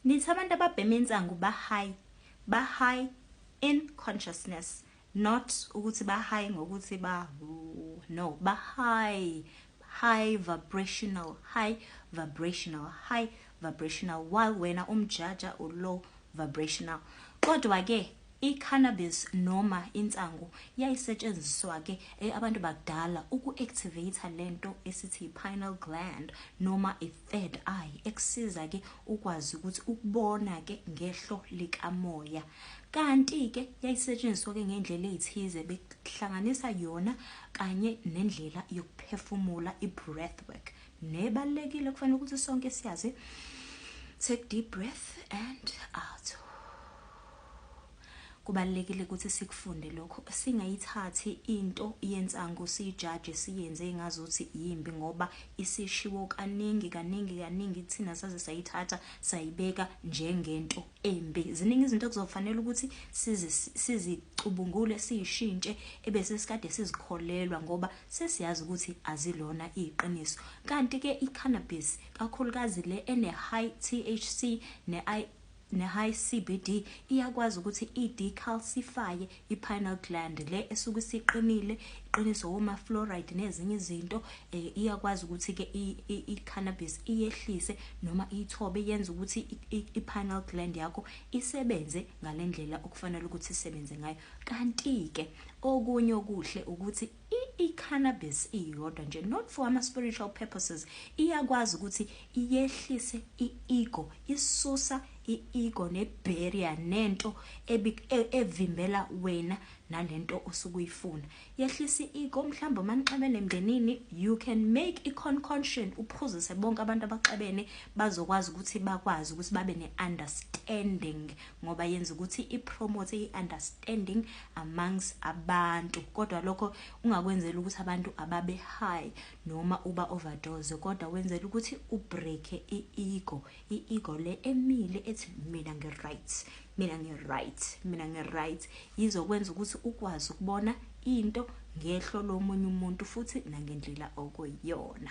nithi abantu ababhema insangu ba high in consciousness, not ukuthi ba high ngokuthi no, ba high vibrational, while wena umjaja u low vibrational. Kodwa ke i-cannabis noma insangu yayisetshenziswa ke abantu bakudala uku-activate lento esithi pineal gland noma i-third eye,ekusiza ke ukwazi ukuthi ukubona ke ngehlo likamoya. Kanti ke yayisetshenziswa ke ngendlela ezithize, behlanganisa yona kanye nendlela yokuphefumula, i-breathwork nebalekile kufanele ukuthi sonke siyazi. Take deep breath and out. Kubalekile ukuthi sikufunde lokho, singayithathi into yensangu siyijaje siyenze ngazuthi yimbi ngoba isishiwo kaningi thina saze sayithatha sayibeka njengento embi. Ziningi izinto kuzofanele ukuthi sizicubungule siyishintshe ebese sikade sizikholelwa ngoba sesiyazi ukuthi azilona iqiniso. Kanti ke i-cannabis kakhulukazi le ene high THC ne high CBD iyakwazi ukuthi i-decalcify i-pineal gland le esuke isiqinile, iqiniso oma fluoride nezinye izinto, iyakwazi ukuthi ke i-cannabis iyehlise noma ithobe yenza ukuthi i-pineal gland yakho isebenze ngalendlela okufanele ukuthi isebenze ngayo. Kanti ke okunye okuhle ukuthi i-cannabis iyodwa nje, not for ama spiritual purposes, iyakwazi ukuthi iyehlise i-ego, isusa i-ego ne-barrier nento evimbela wena nalento osuke uyifuna. Yehlisa i-ego, mhlawumbe manixabene emndenini, you can make i-concoction uphuzise bonke abantu abaxabene bazokwazi ukuthi bakwazi ukuthi babe ne-understanding ngoba yenza ukuthi i-promote i-understanding amongst abantu. Kodwa lokho ungakwenzela ukuthi abantu ababe high noma uba overdose, kodwa wenzela ukuthi ubreake i-ego le emile ethi mina ngi-right, izokwenza ukuthi ukwazi ukubona into ngehlo lomunye umuntu futhi nangendlela okuyiyona.